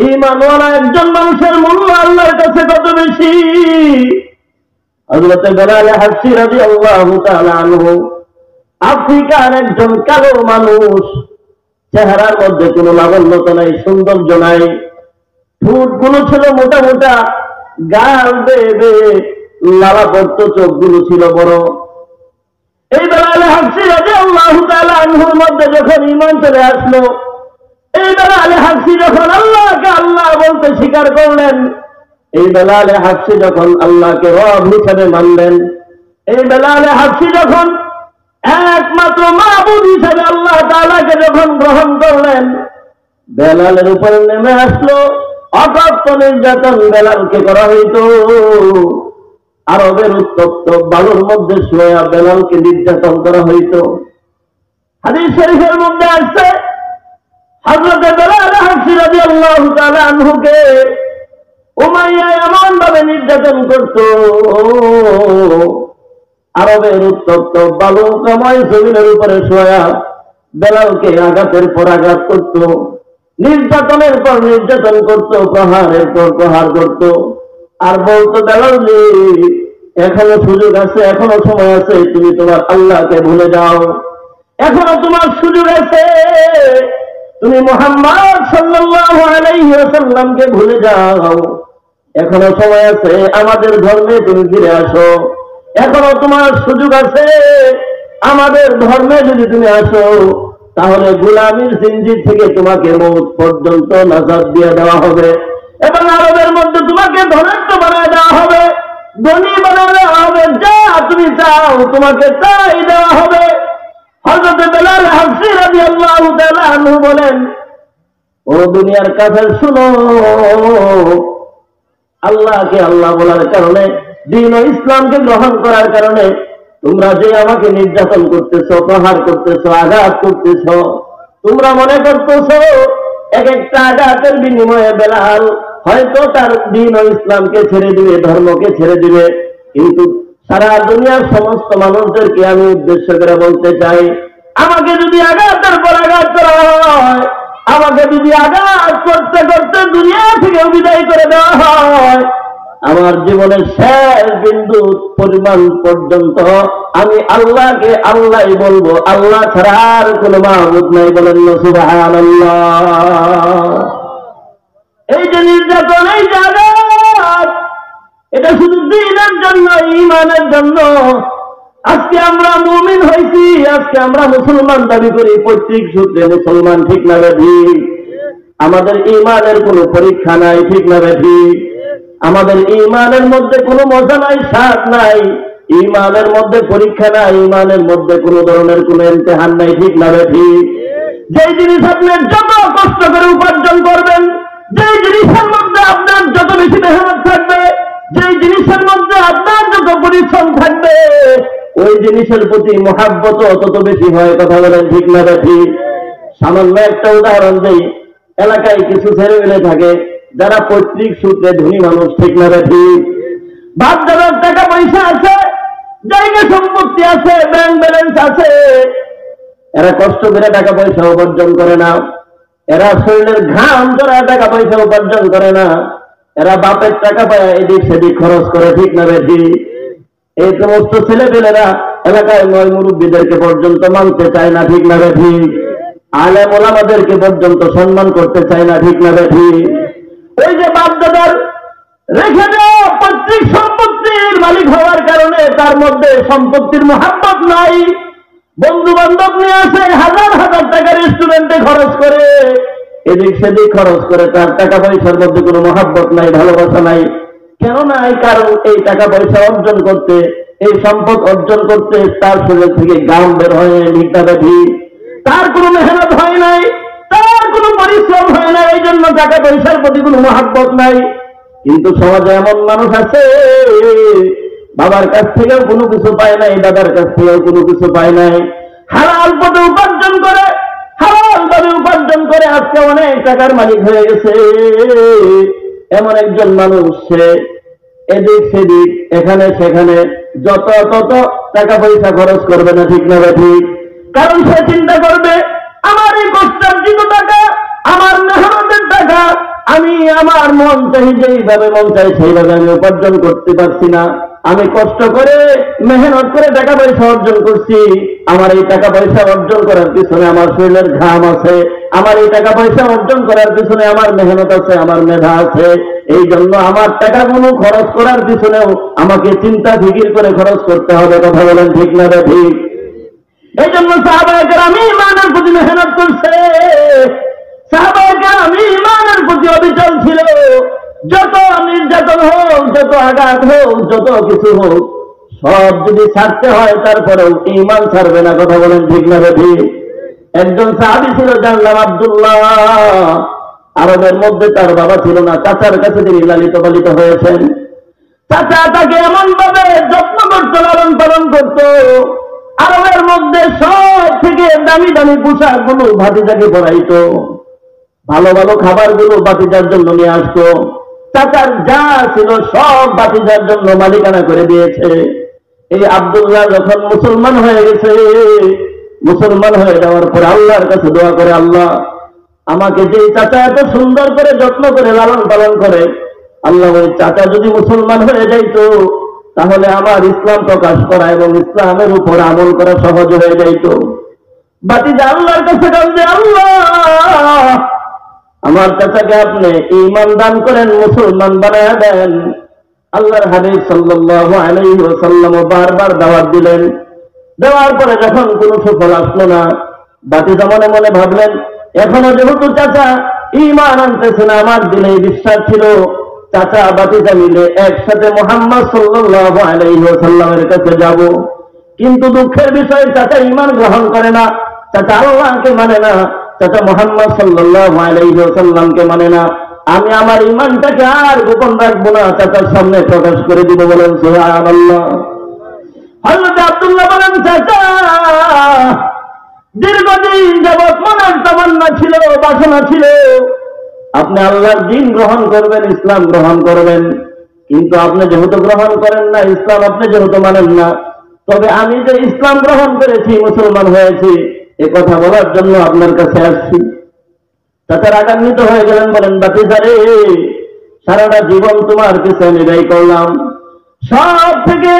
ঈমানওয়ালা একজন মানুষের মূল্য আল্লাহর কাছে কত বেশি। হযরত বেলাল হাবশী রাদিয়াল্লাহু তাআলা আনহু আফ্রিকার একজন কালো মানুষ, চেহারার মধ্যে কোনো লাবণ্যতা নাই, সৌন্দর্য নাই, ঠোঁটগুলো ছিল মোটা মোটা, গাল বেয়ে বেয়ে লালা পড়তো, চোখগুলো ছিল বড়। এই বেলাল হাবশী রাদিয়াল্লাহু তাআলা আনহুর মধ্যে যখন ঈমান চলে আসলো, এই বেলাল হাবশী যখন আল্লাহকে আল্লাহ বলতে স্বীকার করলেন, এই বেলাল হাবশী যখন আল্লাহকে রব হিসেবে মানলেন, এই বেলাল হাবশী যখন একমাত্র মাবুদ হিসেবে আল্লাহ তাআলাকে যখন গ্রহণ করলেন, বেলালের উপর নেমে আসলো অকথ্য নির্যাতন। বেলালকে করা হইত আরবের উত্তপ্ত বালুর মধ্যে শুয়ে বেলালকে নির্যাতন করা হইত। হাদিস শরীফের মধ্যে আসছে হযরত বেলাল হাবশী রাদিয়াল্লাহু তাআলা আনহুকে উমাইয়া এমন ভাবে নির্যাতন করত, আরবের উত্তপ্ত বালুকাময় জমিনের উপরে শোয়া বেলালকে আঘাতের পর আঘাত করত, নির্যাতনের পর নির্যাতন করত, প্রহারের পর প্রহার করত। আর বলতো, বেলাল যে এখনো সুযোগ আছে, এখনো সময় আছে, তুমি তোমার আল্লাহকে ভুলে যাও, এখনো তোমার সুযোগ আছে, তুমি মুহাম্মদ সাল্লাল্লাহু আলাইহি ওয়াসাল্লামকে ভুলে যাও, এখনো সময় আছে, আমাদের ধর্মে তুমি ফিরে আসো, এখনো তোমার সুযোগ আছে, আমাদের ধর্মে যদি তুমি আসো তাহলে গোলামীর জিনজির থেকে তোমাকে মওত পর্যন্ত নাজাত দিয়ে দেওয়া হবে এবং আরবের মধ্যে তোমাকে ধনাঢ্য বানায় দেওয়া হবে, ধনী বানায় দেওয়া হবে, যা তুমি চাও তোমাকে তাই দেওয়া হবে। হযরত বেলাল হাবশী রাদিয়াল্লাহু তাআলা আনহু বলেন, ও দুনিয়ার কাফের শুনো, আল্লাহকে আল্লাহ বলার কারণে, দ্বীন ও ইসলামকে গ্রহণ করার কারণে তোমরা যে আমাকে নির্যাতন করতেছো, প্রহার করতেছো, আঘাত করতেছো, তোমরা মনে করতেছো এক একটা আঘাতের বিনিময়ে বেলাল হয়তো তার দ্বীন ও ইসলামকে ছেড়ে দিবে, ধর্মকে ছেড়ে দিবে। কিন্তু সারা দুনিয়ার সমস্ত মানুষদেরকে আমি উদ্দেশ্য করে বলতে চাই, আমাকে যদি আঘাতের পর আঘাত করা হয়, আমাকে যদি আঘাত করতে করতে দুনিয়া থেকে বিদায় করে দেওয়া হয়, আমার জীবনের শেষ বিন্দু পরিমাণ পর্যন্ত আমি আল্লাহকে আল্লাহই বলবো, আল্লাহ ছাড়া আর কোনো মাবুদ নাই। বলেন না সুবহানাল্লাহ। এই যে নির্যাতন, এই যে আঘাত, এটা শুধু দ্বীনের জন্য, ঈমানের জন্য। আজকে আমরা মুমিন হয়েছি, আজকে আমরা মুসলমান দাবি করি, পৈতৃক সূত্রে মুসলমান, ঠিক না ঠিক? আমাদের ঈমানের কোনো পরীক্ষা নাই, ঠিক না ঠিক? আমাদের ঈমানের মধ্যে কোনো মজা নাই, স্বাদ নাই, ঈমানের মধ্যে পরীক্ষা নাই, ঈমানের মধ্যে কোনো ধরনের কোনো ইমতিহান নাই, ঠিক না ঠিক? যেই জিনিস আপনি যত কষ্ট করে উপার্জন করবেন, যেই জিনিসের মধ্যে আপনার যত বেশি মেহনত থাকবে, যেই জিনিসের মধ্যে আপনার যত পরিশ্রম থাকবে, ওই জিনিসের প্রতি মহাব্বত তত বেশি হয়। কথা বলেন ঠিক না ঠিক? সামান্য একটা উদাহরণ দেই, এলাকায় কিছু ছেলে মেয়ে থাকে যারা পৈতৃক সূত্রে ধনী মানুষ, ঠিক না ঠিক? বাপ দাদার টাকা পয়সা আছে, জায়গা সম্পত্তি আছে, ব্যাংক ব্যালেন্স আছে, এরা কষ্ট করে টাকা পয়সা উপার্জন করে না, এরা শরীরের ঘাম ধরা টাকা পয়সা উপার্জন করে না, এরা বাপের টাকা পায় এদিক সেদিক খরচ করে, ঠিক না ঠিক? এই সমস্ত ছেলেপেলেরা এলাকায় নয় মুরব্বীদেরকে পর্যন্ত মানতে চায় না, ঠিক না ঠিক? আলেম ওলামাদেরকে পর্যন্ত সম্মান করতে চায় না, ঠিক না ঠিক? ওই যে বাপ দাদার রেখে দেওয়া পৈতৃক সম্পত্তির মালিক হওয়ার কারণে তার মধ্যে সম্পত্তির মহাব্বত নাই, বন্ধু বান্ধব নিয়ে আসে, হাজার হাজার টাকা রেস্টুরেন্টে খরচ করে, এদিক সেদিক খরচ করে, তার টাকা পয়সার মধ্যে কোনো মহাব্বত নাই, ভালোবাসা নাই। কেন নাই? কারণ এই টাকা পয়সা অর্জন করতে, এই সম্পদ অর্জন করতে তার শরীর থেকে গাম বের হয়, নিকটাবে ঠিক, তার কোনো মেহনত হয় নাই, তার কোনো পরিশ্রম হয় না, এই জন্য টাকা পয়সার প্রতি কোনো মহাব্বত নাই। কিন্তু সমাজে এমন মানুষ আছে, বাবার কাছ থেকেও কোনো কিছু পায় নাই, দাদার কাছ থেকেও কোনো কিছু পায় নাই, হালাল পথে উপার্জন করে, হালাল ভাবে উপার্জন করে আজকে অনেক টাকার মালিক হয়ে গেছে। এমন একজন মানুষ, সে এদিক সেদিক, এখানে সেখানে যত তত টাকা পয়সা খরচ করবে না, ঠিক না ঠিক? কারণ সে চিন্তা করবে, আমার এই কষ্টার্জিত টাকা, আমার মেহনতের টাকা, আমি আমার মন চাই যেইভাবে মন চাই সেইভাবে আমি উপার্জন করতে পারছি না। আমি কষ্ট করে মেহনত করে টাকা পয়সা অর্জন করছি। আমার এই টাকা পয়সা অর্জন করার পিছনে আমার শরীরের ঘাম আছে, আমার এই টাকা পয়সা অর্জন করার পিছনে আমার মেহনত আছে, আমার মেধা আছে। এই জন্য আমার টাকাগুলো খরচ করার পিছনেও আমাকে চিন্তা ফিকির করে খরচ করতে হবে। কথা বলেন ঠিক না রে ঠিক? এই জন্য সাহাবায়ে কেরাম ঈমানের প্রতি মেহনত করছে, সাহাবায়ে কেরাম ঈমানের প্রতি অবিচল ছিল। যত নির্যাতন হোক, যত আঘাত হোক, যত কিছু হোক, সব যদি ছাড়তে হয় তারপরেও ঈমান ছাড়বে না। কথা বলেন ঠিক না রে ঠিক? একজন সাহাবী ছিল যার নাম আব্দুল্লাহ। আরবের মধ্যে তার বাবা ছিল না, চাচার কাছে তিনি লালিত পালিত হয়েছেন। চাচা তাকে এমন ভাবে যত্ন করত, লালন পালন করত। আরবের মধ্যে সব থেকে দামি দামি পোশাক গুলো ভাতিজাকে পরাইতো, ভালো ভালো খাবার গুলো ভাতিজার জন্য নিয়ে আসতো। চাচার যা ছিল সব ভাতিজার জন্য মালিকানা করে দিয়েছে। এই আব্দুল্লাহ যখন মুসলমান হয়ে গেছে, মুসলমান হয়ে যাওয়ার পরে আল্লাহর কাছে দোয়া করে, আল্লাহ আমাকে যে চাচা এত সুন্দর করে যত্ন করে লালন পালন করে, আল্লাহ ওই চাচা যদি মুসলমান হয়ে যাইতো তাহলে আমার ইসলাম প্রকাশ করা এবং ইসলামের উপর আমল করা সহজ হয়ে যাইতো। ভাতিজা আল্লাহর কাছে বলছে, আল্লাহ আমার চাচাকে আপনি ঈমান দান করেন, মুসলমান বানায়া দেন। আল্লাহর হাবিব সাল্লাল্লাহু আলাইহি ওয়াসাল্লাম বারবার দাওয়াত দিলেন। দেওয়ার পরে যখন কোনো সুফল আসলো না, ভাতিজা মনে মনে ভাবলেন, এখনো যেহেতু চাচা ঈমান আনতেছে না, আমার দিলে বিশ্বাস ছিল চাচা ভাতিজা মিলে একসাথে মুহাম্মদ সাল্লাল্লাহু আলাইহি ওয়াসাল্লামের কাছে যাব। কিন্তু দুঃখের বিষয় চাচা ঈমান গ্রহণ করে না, চাচা আল্লাহকে মানে না, চাচা মুহাম্মদ সাল্লাল্লাহু আলাইহি ওয়াসাল্লামকে মানে না। আমি আমার ঈমানটাকে আর গোপন রাখবো না, চাচার সামনে প্রকাশ করে দিব। বলেন সুবহানাল্লাহ। হযরত আব্দুল্লাহ বলেন, চাচা দীর্ঘদিন যাবৎ মনের তামান্না ছিল, বাসনা ছিল আপনি আল্লাহর দ্বীন গ্রহণ করবেন, ইসলাম গ্রহণ করবেন। কিন্তু আপনি যেহেতু গ্রহণ করেন না, ইসলাম আপনি যেহেতু মানেন না, তবে আমি যে ইসলাম গ্রহণ করেছি, মুসলমান হয়েছি, এ কথা বলার জন্য আপনার কাছে আসছি। চাচা রাগান্বিত হয়ে গেলেন, বলেন, ভাতিজা রে, সারাটা জীবন তোমার পিছনে আমি ব্যয় করলাম, সব থেকে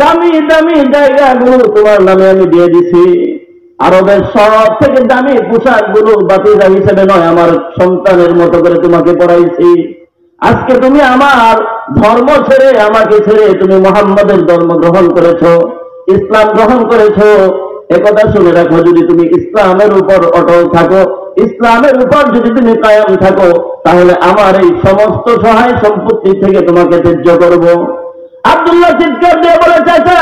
দামি দামি জায়গাগুলো তোমার নামে আমি দিয়ে দিছি, আরবের সব থেকে দামি পোশাক গুলো ভাতিজা হিসেবে নয়, আমার সন্তানের মতো করে তোমাকে পড়াইছি। আজকে তুমি আমার ধর্ম ছেড়ে, আমাকে ছেড়ে তুমি মুহাম্মাদের ধর্ম গ্রহণ করেছো, ইসলাম গ্রহণ করেছো। একথা শুনে রাখো, যদি তুমি ইসলামের উপর অটল থাকো, ইসলামের উপর যদি তুমি কায়েম থাকো, তাহলে আমার এই সমস্ত সহায় সম্পত্তি থেকে তোমাকে ত্যায্য করব। আব্দুল্লাহ চিৎকার দিয়ে বলে, চাচা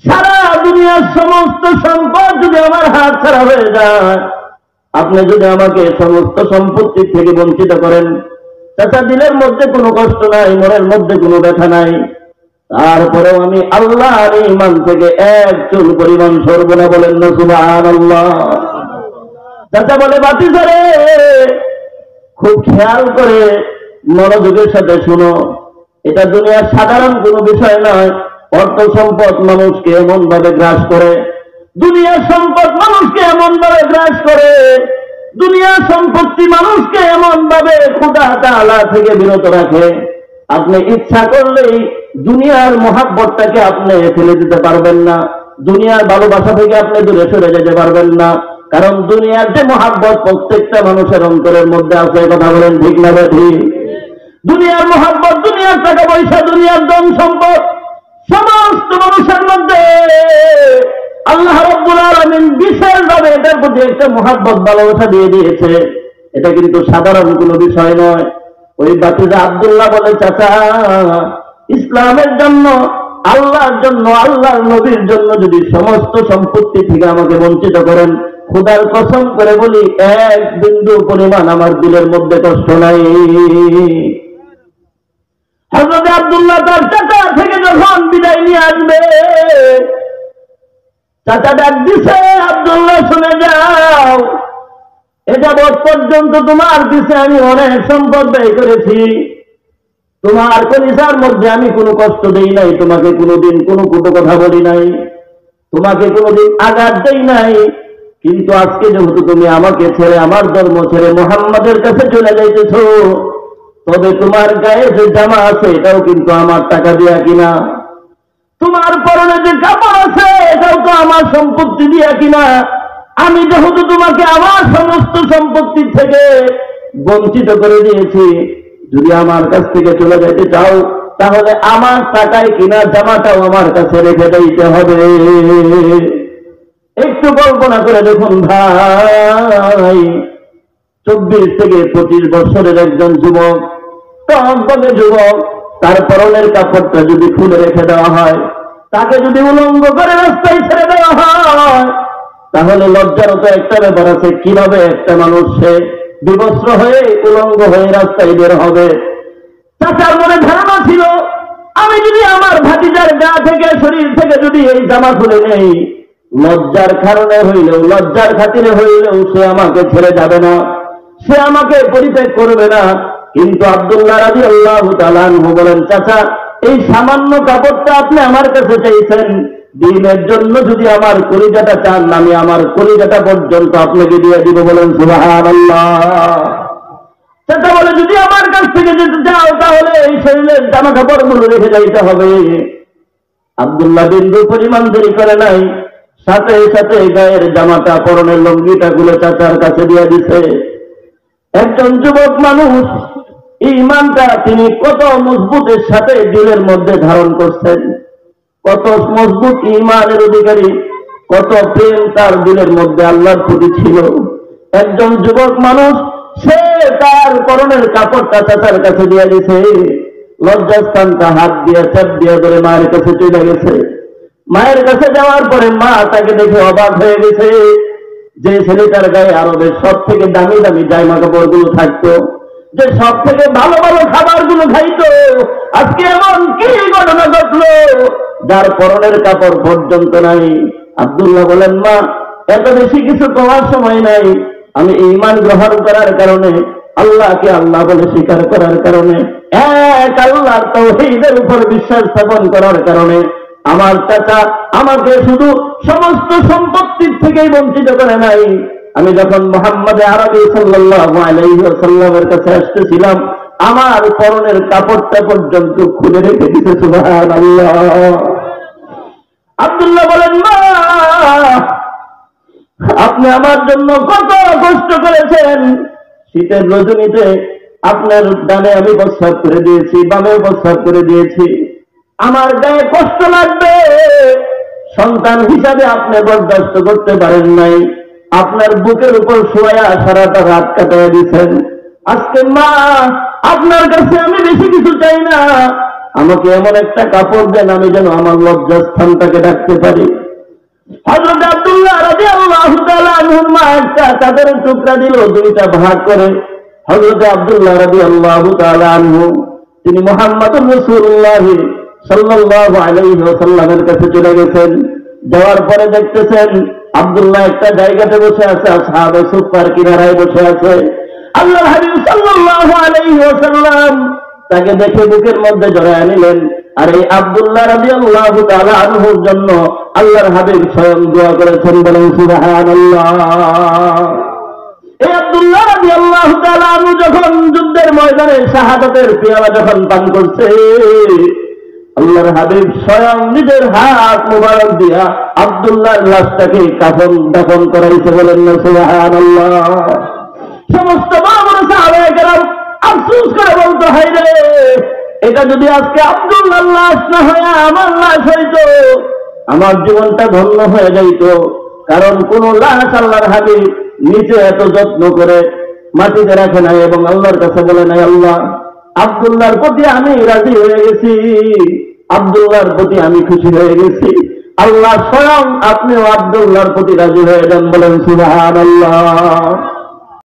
সারা দুনিয়ার সমস্ত সম্পদ যদি আমার হাত ছাড়া হয়ে যায়, আপনি যদি আমাকে সমস্ত সম্পত্তি থেকে বঞ্চিত করেন, চাচা দিলের মধ্যে কোনো কষ্ট নাই, মনের মধ্যে কোনো ব্যথা নাই, তারপরেও আমি আল্লাহর ঈমান থেকে এক চুল পরিমাণ সরব না। বলেন না সুবহানাল্লাহ। চাচা বলে, ভাতিজা রে, খুব খেয়াল করে মনোযোগের সাথে শুনো, এটা দুনিয়ার সাধারণ কোনো বিষয় নয়। অর্থ সম্পদ মানুষকে এমন ভাবে গ্রাস করে, দুনিয়ার সম্পদ মানুষকে এমন ভাবে গ্রাস করে, দুনিয়ার সম্পত্তি মানুষকে এমন ভাবে খোদা তাআলা থেকে বিরত রাখে, আপনি ইচ্ছা করলেই দুনিয়ার মহাব্বতটাকে আপনি ফেলে দিতে পারবেন না, দুনিয়ার ভালোবাসা থেকে আপনি দূরে সরে যেতে পারবেন না। কারণ দুনিয়ার যে মহাব্বত প্রত্যেকটা মানুষের অন্তরের মধ্যে আছে। কথা বলেন ঠিক না ঠিক? দুনিয়ার মহাব্বত, দুনিয়ার টাকা পয়সা, দুনিয়ার ধন সম্পদ সমস্ত মানুষের মধ্যে আল্লাহ রাব্বুল আলামিন বিশেষভাবে এটার প্রতি একটা মহাব্বত, ভালোবাসা দিয়ে দিয়েছে। এটা কিন্তু সাধারণ কোনো বিষয় নয়। ওই ভাতিজা আব্দুল্লাহ বলে, চাচা ইসলামের জন্য, আল্লাহর জন্য, আল্লাহর নবীর জন্য যদি সমস্ত সম্পত্তি থেকে আমাকে বঞ্চিত করেন, খোদার কসম করে বলি এক বিন্দু পরিমাণ আমার দিলের মধ্যে কষ্ট নাই। হযরত আব্দুল্লাহ তার চাচা থেকে যখন বিদায় নিয়ে আসবে, চাচা ডাক দিছে, আব্দুল্লাহ শুনে যাও, এটা পর্যন্ত তোমার পিছে আমি অনেক সম্পদ ব্যয় করেছি, তোমার কলিজার মধ্যে আমি কোনো কষ্ট দেই নাই, তোমাকে কোনোদিন কোনো কটু কথা বলি নাই, তোমাকে কোনোদিন আঘাত দেই নাই, কিন্তু আজকে যেহেতু তুমি আমাকে ছেড়ে, আমার ধর্ম ছেড়ে মুহাম্মাদের কাছে চলে যাইতেছ, তবে তোমার গায়ে যে জামা আছে এটাও কিন্তু আমার টাকা দিয়া কিনা, তোমার পরনে যে কাপড় আছে এটাও তো আমার সম্পত্তি দিয়া কিনা। আমি যেহেতু তোমাকে আমার সমস্ত সম্পত্তি থেকে বঞ্চিত করে দিয়েছি, যদি আমার কাছ থেকে চলে যেতে চাও তাহলে আমার টাকায় কিনা জামাটাও আমার কাছে রেখে দিতে হবে। একটু কল্পনা করে দেখুন ভাই, 24 থেকে 25 বছরের একজন যুবক, টকবকে যুবক, তার পরনের কাপড়টা যদি খুলে রেখে দেওয়া হয়, তাকে যদি উলঙ্গ করে রাস্তায় ছেড়ে দেওয়া হয়, তাহলে লজ্জারও তো একটা ব্যাপার আছে। কিভাবে একটা মানুষ সে বিবস্ত্র হয়ে উলঙ্গ হয়ে রাস্তায় বের হবে? চাচার মনে ধারণা ছিল, আমি যদি আমার ভাতিজার গা থেকে, শরীর থেকে যদি এই জামা খুলে নেই, লজ্জার কারণে হইলেও, লজ্জার খাতিরে হইলেও সে আমাকে ছেড়ে যাবে না, সে আমাকে পরিত্যাগ করবে না। কিন্তু আব্দুল্লাহ রাদিয়াল্লাহু তাআলা আনহু বলেন, চাচা এই সামান্য কাপড়টা আপনি আমার কাছে চাইছেন, দিনের জন্য যদি আমার কলিজাটা চান, আমি আমার কলিজাটা পর্যন্ত আপনাকে দিয়ে দিব। বলেন সুবহানাল্লাহ। চাচা বলে, যদি আমার কাছ থেকে যেতে চাও তাহলে এই শরীরের জামা কাপড়গুলো রেখে যাইতে হবে। আব্দুল্লাহ বিন্দু পরিমাণ দেরি করে নাই, সাথে সাথে গায়ের জামাটা, পরনের লুঙ্গিটা গুলো চাচার কাছে দিয়ে দিছে। একজন যুবক মানুষ, ঈমানটা তিনি কত মজবুতের সাথে দিলের মধ্যে ধারণ করছেন, কত মজবুত ঈমানের অধিকারী, কত প্রেম তার দিলের মধ্যে আল্লাহর প্রতি ছিল। একজন যুবক মানুষ, সে তার পরনের কাপড়টা চাচার কাছে দিয়ে দিছে, লজ্জাস্থানটা হাত দিয়ে চাপ দিয়ে ধরে মায়ের কাছে চলে গেছে। মায়ের কাছে যাওয়ার পরে মা তাকে দেখে অবাক হয়ে গেছে, যে ছেলেটার গায়ে আরবের সব থেকে দামি দামি জামা কাপড় গুলো থাকতো, যে সব থেকে ভালো ভালো খাবার গুলো খাইতো, আজকে এমন কি ঘটনা ঘটলো যার পরনের কাপড় পর্যন্ত নাই। আব্দুল্লাহ বলেন, মা এত বেশি কিছু তোমার সময় নাই, আমি ঈমান গ্রহণ করার কারণে, আল্লাহকে আল্লাহ বলে স্বীকার করার কারণে, এক আল্লাহর তাওহীদের উপর বিশ্বাস স্থাপন করার কারণে আমার চাচা আমাকে শুধু সমস্ত সম্পত্তির থেকেই বঞ্চিত করে নাই। আমি যখন মুহাম্মদ আরবি সাল্লাল্লাহু আলাইহি ওয়াসাল্লামের কাছে আসতেছিলাম, আমার পরনের কাপড়টা পর্যন্ত খুলে রেখে দিতে। সুবহানাল্লাহ। আব্দুল্লাহ বলেন, মা আপনি আমার জন্য কত কষ্ট করেছেন। শীতের রজনীতে আপনার ডানে আমি প্রস্রাব করে দিয়েছি, বামে প্রস্রাব করে দিয়েছি, আমার গায়ে কষ্ট লাগবে, সন্তান হিসাবে আপনি বরদাস্ত করতে পারেন নাই, আপনার বুকের উপর শোয়া সারাটা রাত কাটায় দিচ্ছেন। আজকে মা আপনার কাছে আমি বেশি কিছু চাই না, আমাকে এমন একটা কাপড় দেন আমি যেন আমার লজ্জাস্থানটাকে রাখতে পারি। হযরত আব্দুল্লাহ রাদিয়াল্লাহু তাআলা আনহুর মা একটা চাদরের টুকরা দিল, দুইটা ভাগ করে। হযরত আব্দুল্লাহ রাদিয়াল্লাহু তাআলা আনহু তিনি মুহাম্মদুর রাসূলুল্লাহ সাল্লাল্লাহু আলাইহি ওয়াসাল্লামের কাছে চলে গেছেন। যাওয়ার পরে দেখতেছেন আব্দুল্লাহ একটা জায়গাতে বসে আছে, আসহাবে সুফার কিনারায় বসে আছে। আল্লাহর হাবিব সাল্লাল্লাহু আলাইহি ওয়াসাল্লাম তাকে দেখে বুকের মধ্যে জড়ায় নিলেন। আর এই আব্দুল্লাহ রাদিয়াল্লাহু তাআলা আনহুর জন্য আল্লাহর হাবিব স্বয়ং দোয়া করেছেন। বলেন সুবহানাল্লাহ। এই আব্দুল্লাহ রাদিয়াল্লাহু তাআলা আনহু যখন যুদ্ধের ময়দানে শাহাদাতের পেয়ালা যখন পান করছে, আল্লাহর হাবিব স্বয়ং নিজের হাত মোবারক দিয়া আব্দুল্লাহর লাশটাকে কাফন দাফন করাইছে। বলেন না সুবহানাল্লাহ। সমস্ত বড় সাহাবায়ে কেরাম আফসোস করে বলতে হয় রে, এটা যদি আজকে আব্দুল্লাহর লাশ না হয় আমার লাশ হইতো, আমার জীবনটা ধন্য হয়ে যাইত। কারণ কোন লাশ আল্লাহর হাবিব নিচে এত যত্ন করে মাটিতে রাখে নাই এবং আল্লাহর কাছে বলে নাই, আল্লাহ আব্দুল্লাহর প্রতি আমি রাজি হয়ে গেছি, আব্দুল্লাহর প্রতি আমি খুশি হয়ে গেছি। আল্লাহ স্বয়ং আপনিও আব্দুল্লাহর প্রতি রাজি হয়ে যান। বলেন সুবহানাল্লাহ।